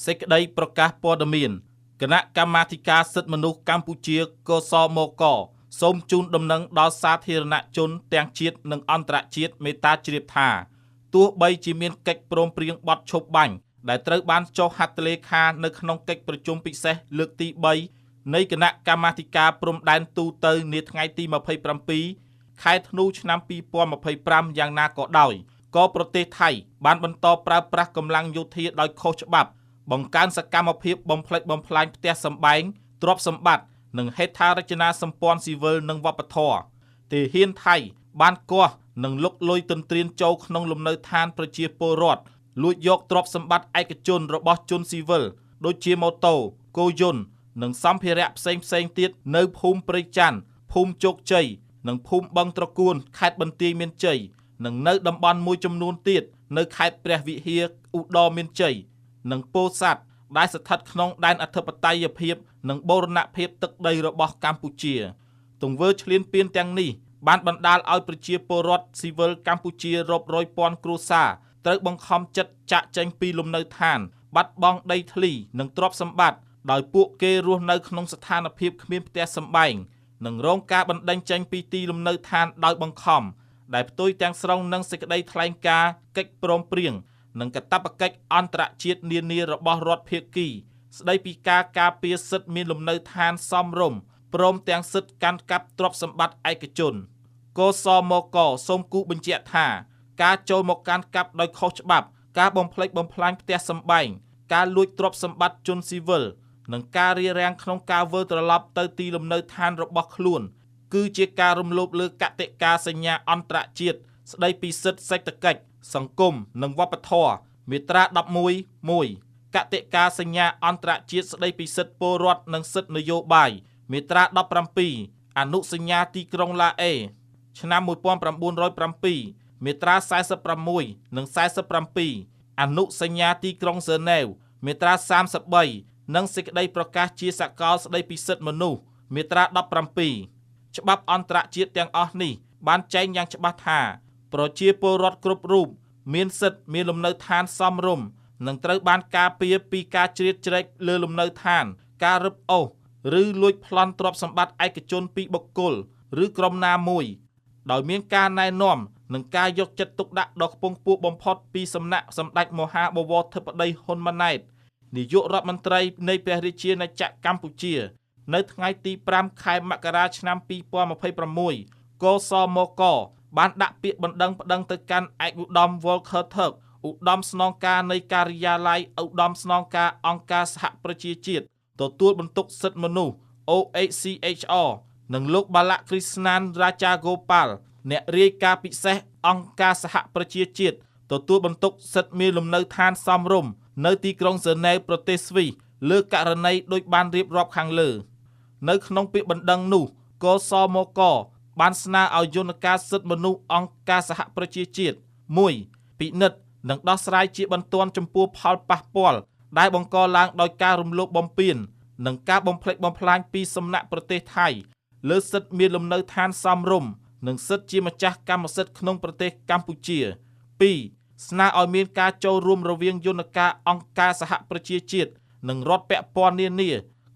សេចក្តីប្រកាសព័ត៌មានគណៈកម្មាធិការសិទ្ធិមនុស្សកម្ពុជាកសមកសូមជូនដំណឹងដល់សាធារណជនទាំងជាតិនិងអន្តរជាតិមេត្តាជ្រាបថាទោះបីជាមានកិច្ចព្រមព្រៀងបទឈប់បាញ់ដែលត្រូវបានចុះហត្ថលេខានៅក្នុងកិច្ចប្រជុំពិសេសលើកទី3នៃគណៈកម្មាធិការព្រំដែនទូទៅនាថ្ងៃទី27ខែធ្នូឆ្នាំ2025យ៉ាងណាក៏ដោយក៏ប្រទេសថៃបានបន្តប្រើប្រាស់កម្លាំងយោធាដោយខុសច្បាប់បង្កើនសកម្មភាពបំផ្លិចបំផ្លាញផ្ទះសម្បែងទ្រព្យសម្បត្តិនិងហេដ្ឋារចនាសម្ព័ន្ធស៊ីវិលនិងវប្បធម៌ទាហានថៃបានគាស់និងលុកលុយទន្ទ្រានចូលក្នុងលំនៅឋានប្រជាពលរដ្ឋលួចយកទ្រព្យសម្បត្តិឯកជនរបស់ជនស៊ីវិលដូចជាម៉ូតូគោយន្តនិងសម្ភារៈផ្សេងទៀតនៅភូមិព្រៃច័ន្ទភូមិជោគជ័យនិងភូមិបឹងត្រកួនខេត្តបន្ទាយមានជ័យនិងនៅតំបន់មួយចំនួនទៀតនៅខេត្តព្រះវិហារឧត្តរមានជ័យនិងពោធិ៍សាត់ដែលស្ថិតក្នុងដែនអធិបតេយ្យភាពនិងបូរណភាពទឹកដីរបស់កម្ពុជាទង្វើឈ្លានពានទាំងនេះបានបណ្ដាលឲ្យប្រជាពលរដ្ឋស៊ីវិលកម្ពុជារាប់រយពាន់គ្រួសារត្រូវបង្ខំចិត្តចាកចេញពីលំនៅឋានបាត់បង់ដីធ្លីនិងទ្រព្យសម្បត្តិដោយពួកគេរស់នៅក្នុងស្ថានភាពគ្មានផ្ទះសម្បែងនិងរងការបណ្តេញចេញពីទីលំនៅឋានដោយបង្ខំដែលផ្ទុយទាំងស្រុងនឹងសេចក្តីថ្លែងការណ៍កិច្ចព្រមព្រៀងនិងកាតព្វកិច្ចអន្តរជាតិនានារបស់រដ្ឋភាគីស្តីពីការការពារសិទ្ធិមានលំនៅឋានសមរម្យព្រមទាំងសិទ្ធិកាន់កាប់ទ្រព្យសម្បត្តិឯកជនកសមកសូមគូបញ្ជាក់ថាការចូលមកកាន់កាប់ដោយខុសច្បាប់ការបំផ្លិចបំផ្លាញផ្ទះសម្បែងការលួចទ្រព្យសម្បត្តិជនស៊ីវិលនិងការរារាំងក្នុងការវិលត្រឡប់ទៅទីលំនៅឋានរបស់ខ្លួនគឺជាការរំលោភលើកតិកាសញ្ញាអន្តរជាតិស្តីពីសិទ្ធិសេដ្ឋកិច្ចសង្គមនិងវប្បធម៌មាត្រា11.1 កតិកាសញ្ញាអន្តរជាតិស្តីពីសិទ្ធិពលរដ្ឋនិងសិទ្ធិនយោបាយមាត្រា17អនុសញ្ញាទីក្រុងឡាអេឆ្នាំ1907មាត្រា46និង47អនុសញ្ញាទីក្រុងហ្សឺណែវមាត្រា33និងសេចក្តីប្រកាសជាសកលស្តីពីសិទ្ធិមនុស្សមាត្រា17ច្បាប់អន្តរជាតិទាំងអស់នេះបានចែងយ៉ាងច្បាស់ថាប្រជាពលរដ្ឋគ្រប់រូបមានសិទ្ធិមានលំនៅឋានសមរម្យនិងត្រូវបានការពារពីការជ្រៀតជ្រែកលើលំនៅឋានការរឹបអូសឬលួចប្លន់ទ្រព្យសម្បត្តិឯកជនពីបុគ្គលឬក្រុមណាមួយដោយមានការណែនាំនិងការយកចិត្តទុកដាក់ដ៏ខ្ពង់ខ្ពស់បំផុតពីសំណាក់សម្ដេចមហាបវរធិបតីហ៊ុនម៉ាណែតនាយករដ្ឋមន្ត្រីនៃព្រះរាជាណាចក្រកម្ពុជានៅថ្ងៃទី5ខែមករាឆ្នាំ2026កសមកបានដាក់ពាក្យបណ្ដឹងប្តឹងទៅកាន់ឯកឧត្តម Volker Turk ឧត្តមស្នងការនៃការិយាល័យឧត្តមស្នងការអង្គការសហប្រជាជាតិទទួលបន្ទុកសិទ្ធិមនុស្ស OHCHR និងលោកបាឡាក់គ្រីស្ណានរាជាហ្គោប៉ាល់អ្នករាយការណ៍ពិសេសអង្គការសហប្រជាជាតិទទួលបន្ទុកសិទ្ធិមានលំនៅឋានសមរម្យនៅទីក្រុងហ្សឺណែវប្រទេសស្វីសលើករណីដូចបានរៀបរាប់ខាងលើនៅក្នុងពាក្យបណ្ដឹងនោះកសមកបានស្នើឲ្យយន្តការសិទ្ធិមនុស្សអង្គការសហប្រជាជាតិ1ពិនិត្យនិងដោះស្រាយជាបន្ទាន់ចំពោះផលប៉ះពាល់ដែលបង្កឡើងដោយការរំលោភបំពាននិងការបំផ្លិចបំផ្លាញពីសំណាក់ប្រទេសថៃលើសិទ្ធិមានលំនៅឋានសមរម្យនិងសិទ្ធិជាម្ចាស់កម្មសិទ្ធិក្នុងប្រទេសកម្ពុជា2ស្នើឲ្យមានការចូលរួមរវាងយន្តការអង្គការសហប្រជាជាតិនិងរដ្ឋពាក់ព័ន្ធនានា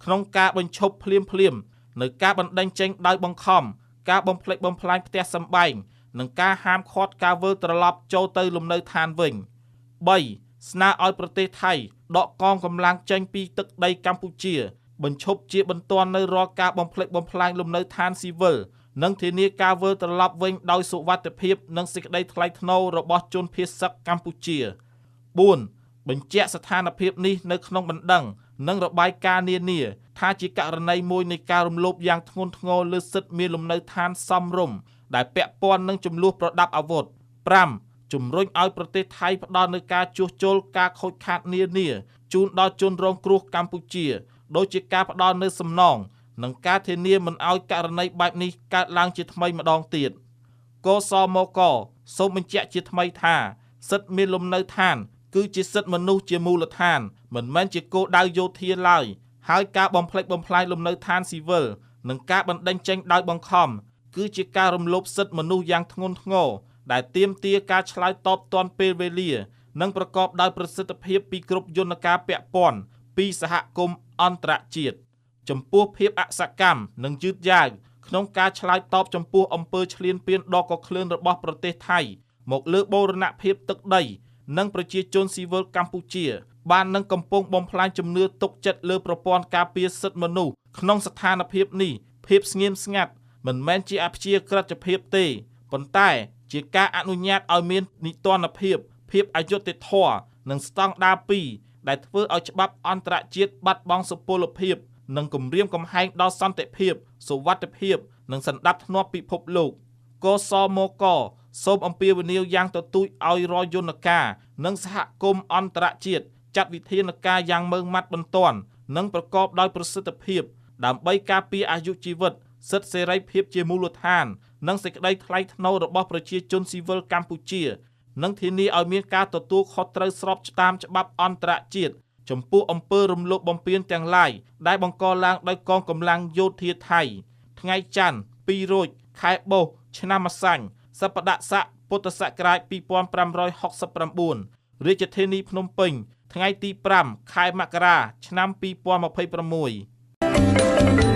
ក្នុងការបញ្ឈប់ភ្លាមនៅការបណ្តេញចេញដោយបង្ខំការបំផ្លិចបំផ្លាញផ្ទះសម្បែងនិងការហាមឃាត់ការវិលត្រឡប់ចូលទៅលំនៅឋានវិញ3ស្នើឲ្យប្រទេសថៃដកកងកម្លាំងចេញពីទឹកដីកម្ពុជាបញ្ឈប់ជាបន្ទាន់នៅរាល់ការបំផ្លិចបំផ្លាញលំនៅឋានស៊ីវិលនិងធានាការវិលត្រឡប់វិញដោយសុវត្ថិភាពនិងសេចក្តីថ្លៃថ្នូររបស់ជនភៀសសឹកកម្ពុជា4បញ្ជាក់ស្ថានភាពនេះនៅក្នុងបណ្ដឹងនិងរបាយការណ៍នានាថាជាករណីមួយនៃការរំលោភយ៉ាងធ្ងន់ធ្ងរលើសិទ្ធិមានលំនៅឋានសមរម្យដែលពាក់ព័ន្ធនឹងចំនួនប្រដាប់អាវុធ5ជំរុញឲ្យប្រទេសថៃផ្ដល់នូវការជួសជុលការខូចខាតនានាជូនដល់ជនរងគ្រោះកម្ពុជាដោយជាការផ្ដល់នូវសំណងនិងការធានាមិនឲ្យករណីបែបនេះកើតឡើងជាថ្មីម្ដងទៀតកសមកសូមបញ្ជាក់ជាថ្មីថាសិទ្ធិមានលំនៅឋានគឺជាសិទ្ធិមនុស្សជាមូលដ្ឋានមិនមែនជាគោលដៅយោធាឡើយហើយការបំផ្លិចបំផ្លាញលំនៅឋានស៊ីវិលនិងការបណ្តេញចេញដោយបង្ខំគឺជាការរំលោភសិទ្ធិមនុស្សយ៉ាងធ្ងន់ធ្ងរដែលទាមទារការឆ្លើយតបទាន់ពេលវេលា និងប្រកបដោយប្រសិទ្ធភាពពីគ្រប់យន្តការពាក់ព័ន្ធពីសហគមន៍អន្តរជាតិចំពោះភាពអសកម្មនិងយឺតយ៉ាវក្នុងការឆ្លើយតបចំពោះអំពើឈ្លានពានដ៏កក្លឿនរបស់ប្រទេសថៃមកលើបូរណភាពទឹកដីនិងប្រជាជនស៊ីវិលកម្ពុជាបាននឹងកំពុងបំផ្លាញជំនឿទុកចិត្តលើប្រព័ន្ធការពារសិទ្ធិមនុស្សក្នុងស្ថានភាពនេះភាពស្ងៀមស្ងាត់មិនមែនជាអព្យាក្រឹតភាពទេប៉ុន្តែជាការអនុញ្ញាតឲ្យមាននីតិរដ្ឋភាពអយុត្តិធម៌និងស្តង់ដារ2ដែលធ្វើឲ្យច្បាប់អន្តរជាតិបាត់បង់សុពលភាពនិងគំរាមកំហែងដល់សន្តិភាពសុវត្ថិភាពនិងសណ្ដាប់ធ្នាប់ពិភពលោកកសមកសូមអំពាវនាវយ៉ាងទទូចឲ្យរាល់យន្តការនិងសហគមន៍អន្តរជាតិចាត់វិធានការយ៉ាងម៉ឺងម៉ាត់បន្ទាន់និងប្រកបដោយប្រសិទ្ធភាពដើម្បីការពារអាយុជីវិតសិទ្ធិសេរីភាពជាមូលដ្ឋាននិងសេចក្តីថ្លៃថ្នូររបស់ប្រជាជនស៊ីវិលកម្ពុជានិងធានាឲ្យមានការទទួលខុសត្រូវស្របតាមច្បាប់អន្តរជាតិចំពោះអំពើរំលោភបំពានទាំងឡាយដែលបង្កឡើងដោយកងកម្លាំងយោធាថៃថ្ងៃច័ន្ទ2រោចខែបុស្សឆ្នាំម្សាញ់សប្តាហ៍ស័កពុទ្ធសករាជ2569រាជធានីភ្នំពេញថ្ងៃទី5ខែមករាឆ្នាំ2026